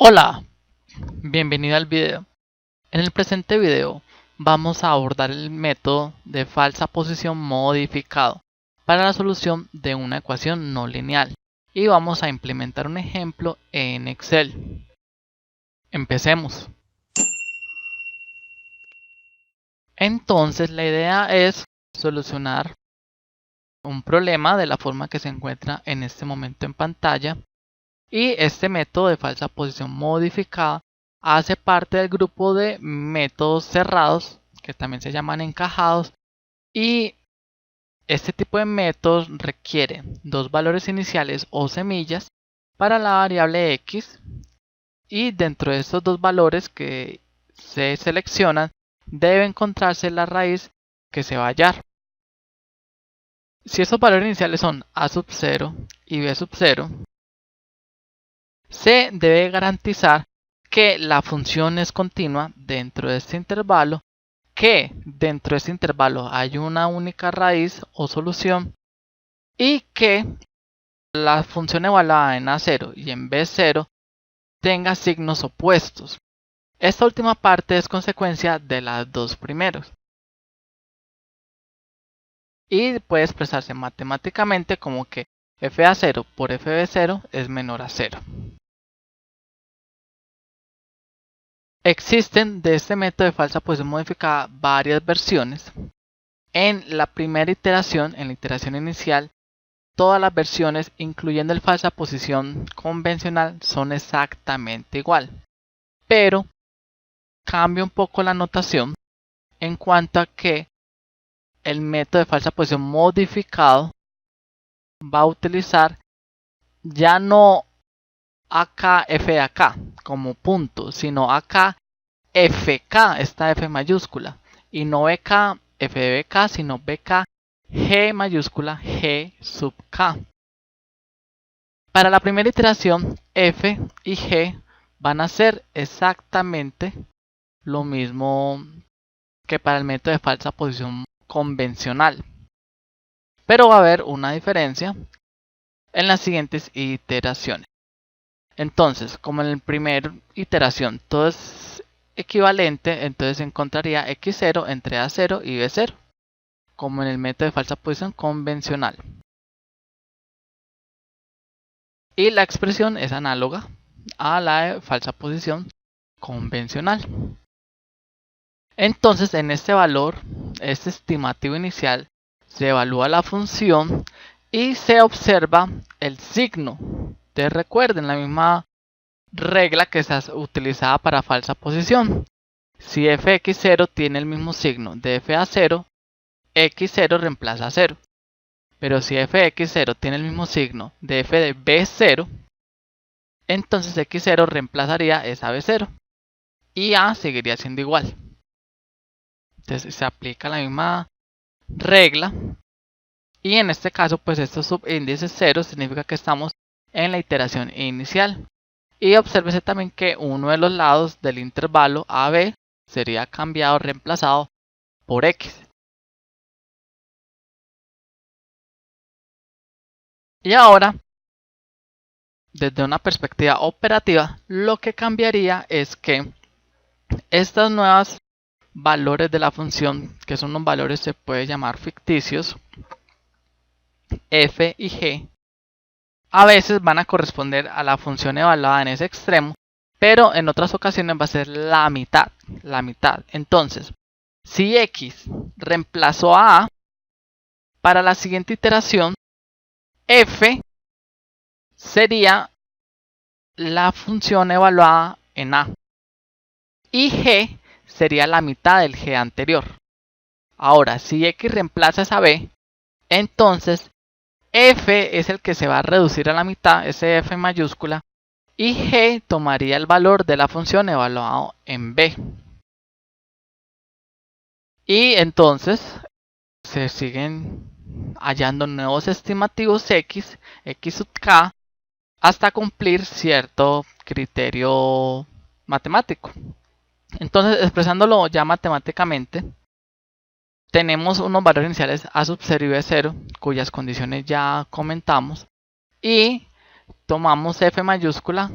Hola, bienvenido al video. En el presente video vamos a abordar el método de falsa posición modificado para la solución de una ecuación no lineal y vamos a implementar un ejemplo en Excel. Empecemos. Entonces la idea es solucionar un problema de la forma que se encuentra en este momento en pantalla. Y este método de falsa posición modificada hace parte del grupo de métodos cerrados, que también se llaman encajados, y este tipo de métodos requiere dos valores iniciales o semillas para la variable x, y dentro de estos dos valores que se seleccionan debe encontrarse la raíz que se va a hallar. Si esos valores iniciales son a sub 0 y b sub 0, se debe garantizar que la función es continua dentro de este intervalo, que dentro de este intervalo hay una única raíz o solución y que la función evaluada en A0 y en B0 tenga signos opuestos. Esta última parte es consecuencia de las dos primeros y puede expresarse matemáticamente como que f de A0 por f de B0 es menor a 0. Existen de este método de falsa posición modificada varias versiones. En la primera iteración, en la iteración inicial, todas las versiones, incluyendo el falsa posición convencional, son exactamente igual. Pero cambia un poco la notación en cuanto a que el método de falsa posición modificado va a utilizar ya no acá f de acá como punto, sino acá fk, esta f mayúscula, y no bk, f de bk, sino bk, g mayúscula, g sub k. Para la primera iteración, f y g van a ser exactamente lo mismo que para el método de falsa posición convencional, pero va a haber una diferencia en las siguientes iteraciones. Entonces, como en la primera iteración todo es equivalente, entonces encontraría x0 entre a0 y b0, como en el método de falsa posición convencional. Y la expresión es análoga a la de falsa posición convencional. Entonces, en este valor, este estimativo inicial, se evalúa la función y se observa el signo. Ustedes recuerden la misma regla que se utilizaba para falsa posición. Si fx0 tiene el mismo signo de f a 0, x0 reemplaza a 0. Pero si fx0 tiene el mismo signo de f de b0, entonces x0 reemplazaría esa b0 y a seguiría siendo igual. Entonces se aplica la misma regla y en este caso pues estos subíndices 0 significa que estamos en la iteración inicial. Y obsérvese también que uno de los lados del intervalo AB sería cambiado, reemplazado por X. Y ahora, desde una perspectiva operativa, lo que cambiaría es que estos nuevos valores de la función, que son unos valores se puede llamar ficticios, f y g, a veces van a corresponder a la función evaluada en ese extremo, pero en otras ocasiones va a ser la mitad. Entonces, si x reemplazó a para la siguiente iteración, f sería la función evaluada en a y g sería la mitad del g anterior. Ahora, si x reemplaza esa b, entonces f es el que se va a reducir a la mitad, ese f mayúscula, y g tomaría el valor de la función evaluado en b. Y entonces se siguen hallando nuevos estimativos x sub k, hasta cumplir cierto criterio matemático. Entonces, expresándolo ya matemáticamente, tenemos unos valores iniciales a sub 0 y b0, cuyas condiciones ya comentamos, y tomamos f mayúscula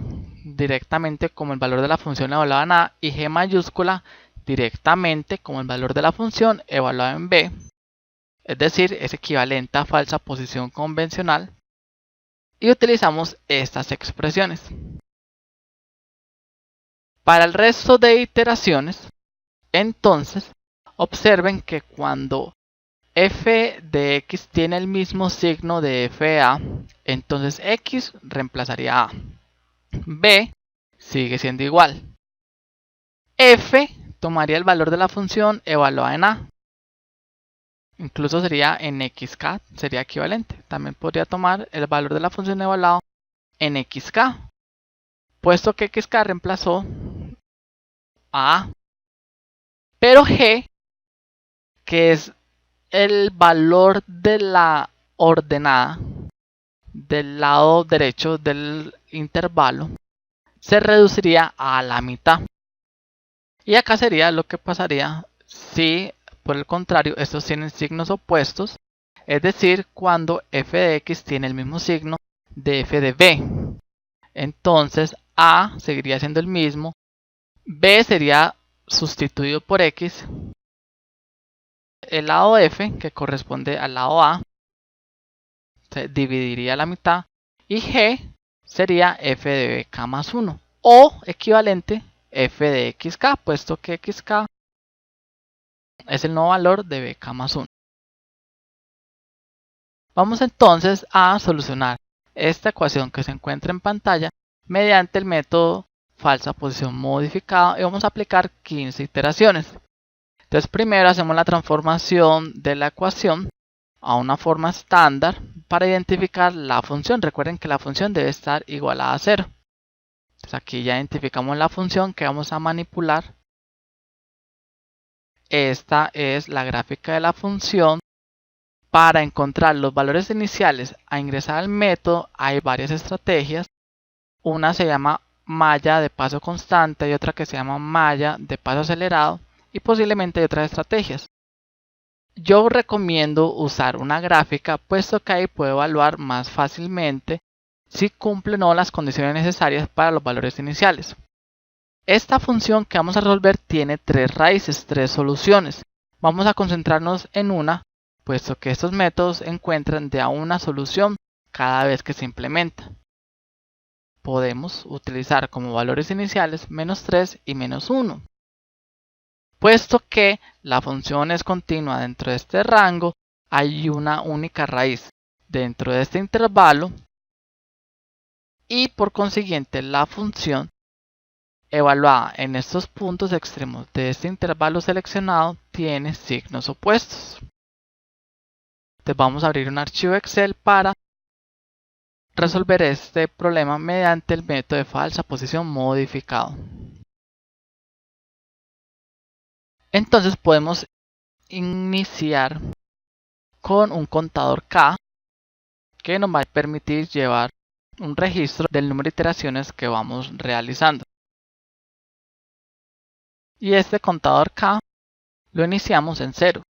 directamente como el valor de la función evaluada en A y G mayúscula directamente como el valor de la función evaluada en B, es decir, es equivalente a falsa posición convencional, y utilizamos estas expresiones. Para el resto de iteraciones, entonces, observen que cuando f de x tiene el mismo signo de f de a, entonces x reemplazaría a. B sigue siendo igual. F tomaría el valor de la función evaluada en a. Incluso sería en xk, sería equivalente. También podría tomar el valor de la función evaluada en xk, puesto que xk reemplazó a. Pero g, que es el valor de la ordenada del lado derecho del intervalo, se reduciría a la mitad. Y acá sería lo que pasaría si, por el contrario, estos tienen signos opuestos, es decir, cuando f de x tiene el mismo signo de f de b. Entonces a seguiría siendo el mismo, b sería sustituido por x, el lado f, que corresponde al lado a, se dividiría a la mitad, y g sería f de bk más 1, o equivalente f de xk, puesto que xk es el nuevo valor de bk más 1. Vamos entonces a solucionar esta ecuación que se encuentra en pantalla mediante el método falsa posición modificada, y vamos a aplicar 15 iteraciones. Entonces primero hacemos la transformación de la ecuación a una forma estándar para identificar la función. Recuerden que la función debe estar igualada a 0. Entonces aquí ya identificamos la función que vamos a manipular. Esta es la gráfica de la función. Para encontrar los valores iniciales a ingresar al método hay varias estrategias. Una se llama malla de paso constante y otra que se llama malla de paso acelerado, y posiblemente hay otras estrategias. Yo recomiendo usar una gráfica, puesto que ahí puedo evaluar más fácilmente si cumple o no las condiciones necesarias para los valores iniciales. Esta función que vamos a resolver tiene 3 raíces, 3 soluciones. Vamos a concentrarnos en una, puesto que estos métodos encuentran de a una solución cada vez que se implementa. Podemos utilizar como valores iniciales menos 3 y menos 1. Puesto que la función es continua dentro de este rango, hay una única raíz dentro de este intervalo, y por consiguiente la función evaluada en estos puntos extremos de este intervalo seleccionado tiene signos opuestos. Entonces vamos a abrir un archivo Excel para resolver este problema mediante el método de falsa posición modificado. Entonces podemos iniciar con un contador K que nos va a permitir llevar un registro del número de iteraciones que vamos realizando. Y este contador K lo iniciamos en 0.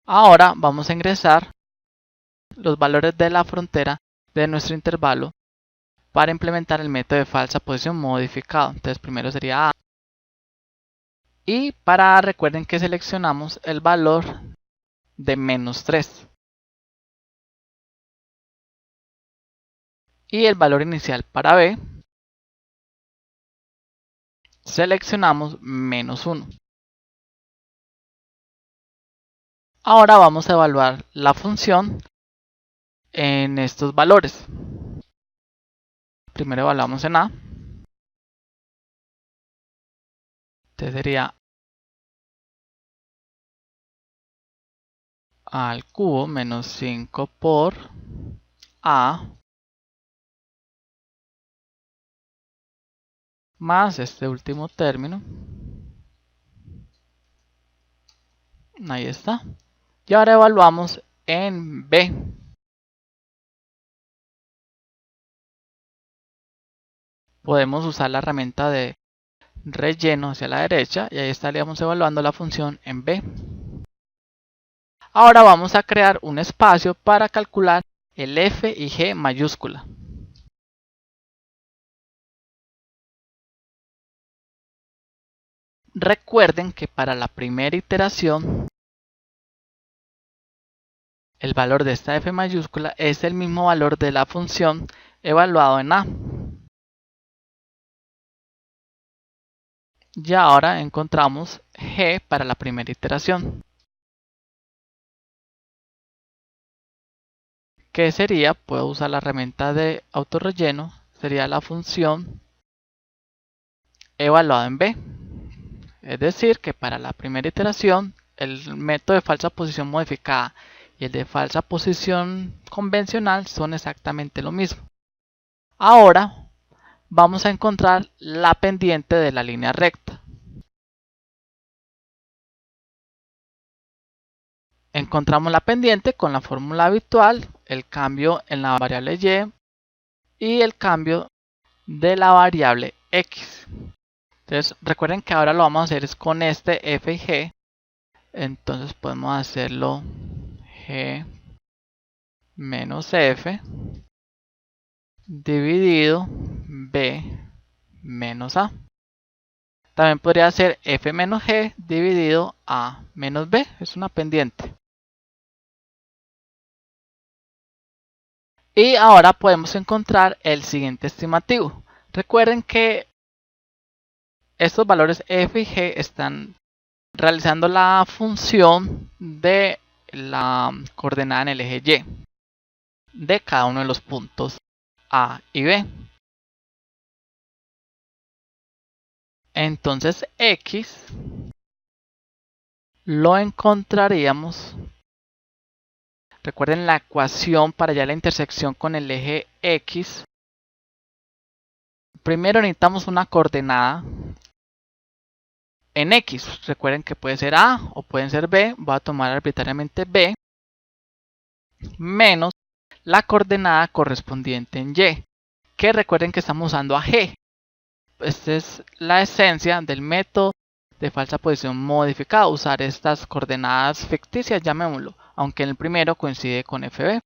Ahora vamos a ingresar los valores de la frontera de nuestro intervalo para implementar el método de falsa posición modificado. Entonces primero sería A. Y para A recuerden que seleccionamos el valor de menos 3. Y el valor inicial para B seleccionamos menos 1. Ahora vamos a evaluar la función en estos valores. Primero evaluamos en A. Entonces sería A al cubo menos 5 por A más este último término. Ahí está. Y ahora evaluamos en B. Podemos usar la herramienta de relleno hacia la derecha y ahí estaríamos evaluando la función en B. Ahora vamos a crear un espacio para calcular el F y G mayúscula. Recuerden que para la primera iteración el valor de esta f mayúscula es el mismo valor de la función evaluado en a. Y ahora encontramos g para la primera iteración. ¿Qué sería? Puedo usar la herramienta de autorrelleno. Sería la función evaluada en b. Es decir, que para la primera iteración el método de falsa posición modificada y el de falsa posición convencional son exactamente lo mismo. Ahora vamos a encontrar la pendiente de la línea recta. Encontramos la pendiente con la fórmula habitual, el cambio en la variable y el cambio de la variable x. Entonces recuerden que ahora lo vamos a hacer es con este f y g. Entonces podemos hacerlo g menos f dividido b menos a. También podría ser f menos g dividido a menos b. Es una pendiente. Y ahora podemos encontrar el siguiente estimativo. Recuerden que estos valores f y g están realizando la función de la coordenada en el eje y de cada uno de los puntos a y b. Entonces x lo encontraríamos. Recuerden la ecuación para hallar la intersección con el eje x. Primero necesitamos una coordenada en x. Recuerden que puede ser a o pueden ser b. Voy a tomar arbitrariamente b menos la coordenada correspondiente en y, que recuerden que estamos usando a g. Esta es la esencia del método de falsa posición modificada, usar estas coordenadas ficticias, llamémoslo, aunque en el primero coincide con fb.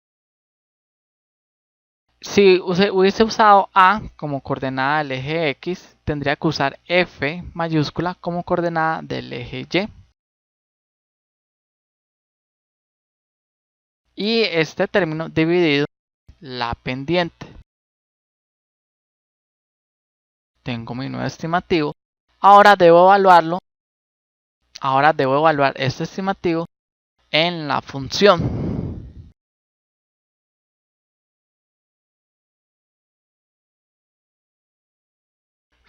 Si hubiese usado a como coordenada del eje x, tendría que usar f mayúscula como coordenada del eje y. Y este término dividido la pendiente. Tengo mi nuevo estimativo. Ahora debo evaluarlo. Ahora debo evaluar este estimativo en la función.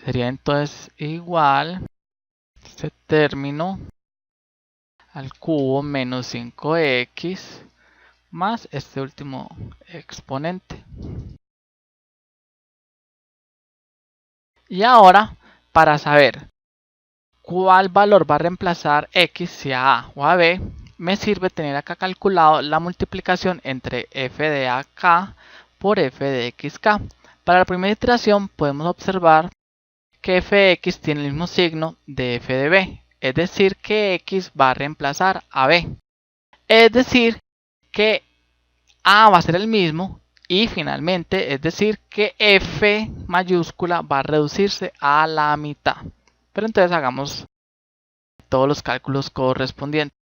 Sería entonces igual este término al cubo menos 5x más este último exponente. Y ahora, para saber cuál valor va a reemplazar x, si a a o a b, me sirve tener acá calculado la multiplicación entre f de ak por f de xk. Para la primera iteración podemos observar que f de x tiene el mismo signo de f de b, es decir que x va a reemplazar a b. Es decir que a va a ser el mismo y finalmente es decir que f mayúscula va a reducirse a la mitad. Pero entonces hagamos todos los cálculos correspondientes.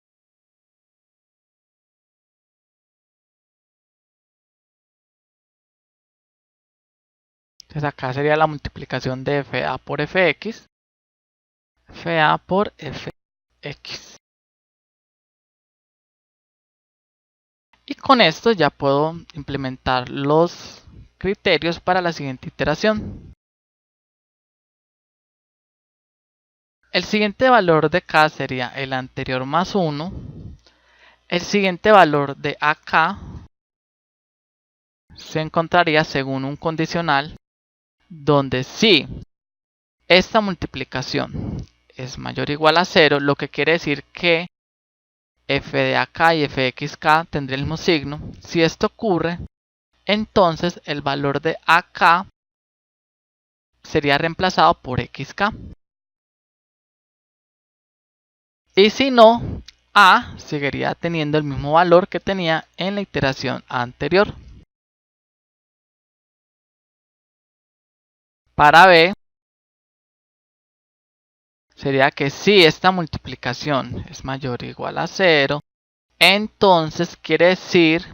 Entonces acá sería la multiplicación de fa por fx, fa por fx. Y con esto ya puedo implementar los criterios para la siguiente iteración. El siguiente valor de k sería el anterior más 1. El siguiente valor de ak se encontraría según un condicional donde si esta multiplicación es mayor o igual a 0, lo que quiere decir que f de ak y f de xk tendría el mismo signo. Si esto ocurre, entonces el valor de ak sería reemplazado por xk. Y si no, a seguiría teniendo el mismo valor que tenía en la iteración anterior. Para b sería que si esta multiplicación es mayor o igual a 0, entonces quiere decir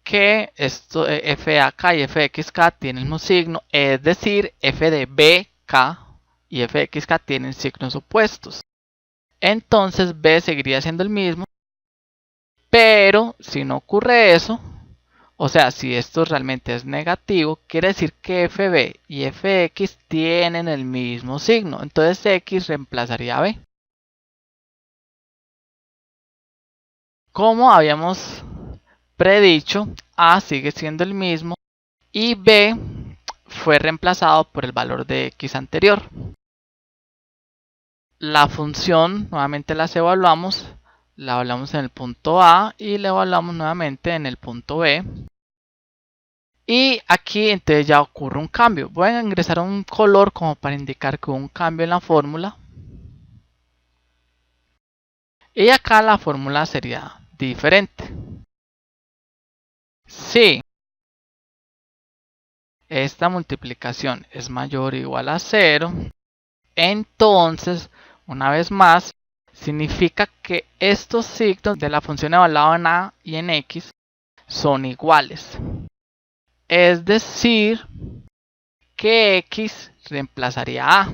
que esto f de acá y f de xk tienen el mismo signo, es decir, f de bk y f de xk tienen signos opuestos. Entonces b seguiría siendo el mismo, pero si no ocurre eso, o sea, si esto realmente es negativo, quiere decir que fb y fx tienen el mismo signo. Entonces x reemplazaría a b. Como habíamos predicho, a sigue siendo el mismo y b fue reemplazado por el valor de x anterior. La función, nuevamente las evaluamos. La evaluamos en el punto A y la evaluamos nuevamente en el punto B. Y aquí entonces ya ocurre un cambio. Voy a ingresar un color como para indicar que hubo un cambio en la fórmula. Y acá la fórmula sería diferente. Si esta multiplicación es mayor o igual a 0, entonces, una vez más, significa que estos signos de la función evaluada en a y en x son iguales. Es decir, que x reemplazaría a.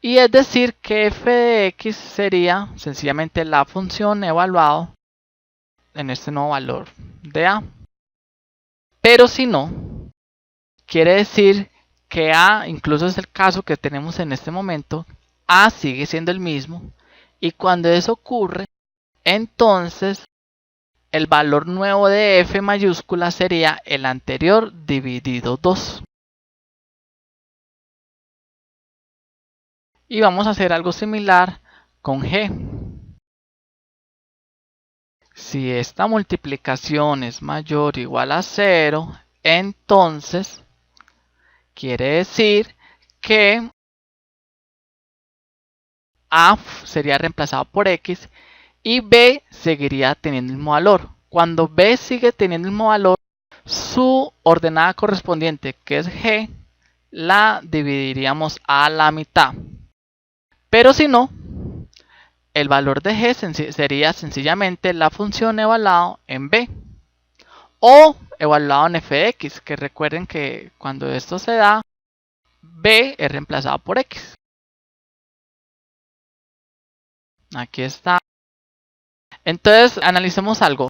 Y es decir que f de x sería sencillamente la función evaluada en este nuevo valor de a. Pero si no, quiere decir que a, incluso es el caso que tenemos en este momento, a sigue siendo el mismo. Y cuando eso ocurre, entonces el valor nuevo de f mayúscula sería el anterior dividido 2. Y vamos a hacer algo similar con g. Si esta multiplicación es mayor o igual a 0, entonces quiere decir que a sería reemplazado por x y b seguiría teniendo el mismo valor. Cuando b sigue teniendo el mismo valor, su ordenada correspondiente, que es g, la dividiríamos a la mitad. Pero si no, el valor de g sería sencillamente la función evaluada en b o evaluado en f de x, que recuerden que cuando esto se da, b es reemplazado por x. Aquí está. Entonces analicemos algo.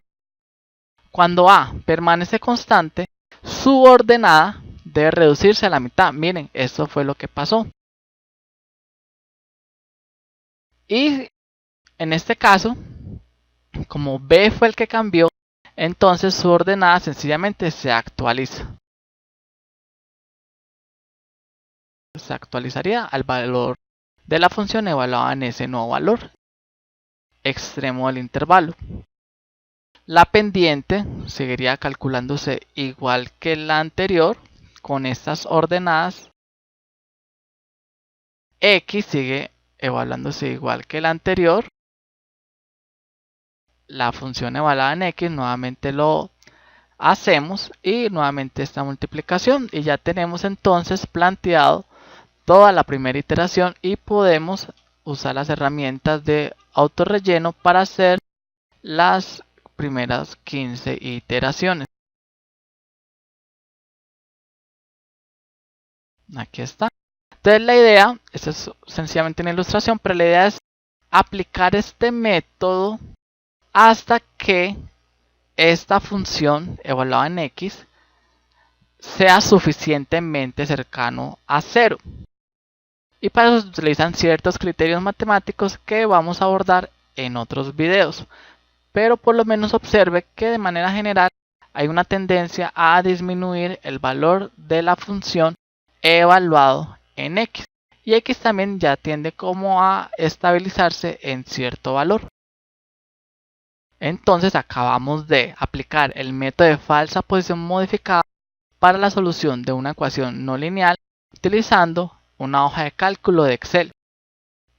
Cuando a permanece constante, su ordenada debe reducirse a la mitad. Miren, eso fue lo que pasó. Y en este caso, como b fue el que cambió, entonces su ordenada sencillamente se actualiza. Se actualizaría al valor de la función evaluada en ese nuevo valor extremo del intervalo. La pendiente seguiría calculándose igual que la anterior con estas ordenadas. X sigue evaluándose igual que la anterior. La función evaluada en x nuevamente lo hacemos y nuevamente esta multiplicación y ya tenemos entonces planteado toda la primera iteración y podemos usar las herramientas de autorrelleno para hacer las primeras 15 iteraciones. Aquí está. Entonces la idea, esta es sencillamente una ilustración, pero la idea es aplicar este método hasta que esta función evaluada en x sea suficientemente cercano a 0. Y para eso se utilizan ciertos criterios matemáticos que vamos a abordar en otros videos. Pero por lo menos observe que de manera general hay una tendencia a disminuir el valor de la función evaluado en x. Y x también ya tiende como a estabilizarse en cierto valor. Entonces acabamos de aplicar el método de falsa posición modificada para la solución de una ecuación no lineal utilizando una hoja de cálculo de Excel.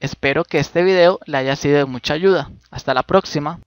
Espero que este video le haya sido de mucha ayuda. Hasta la próxima.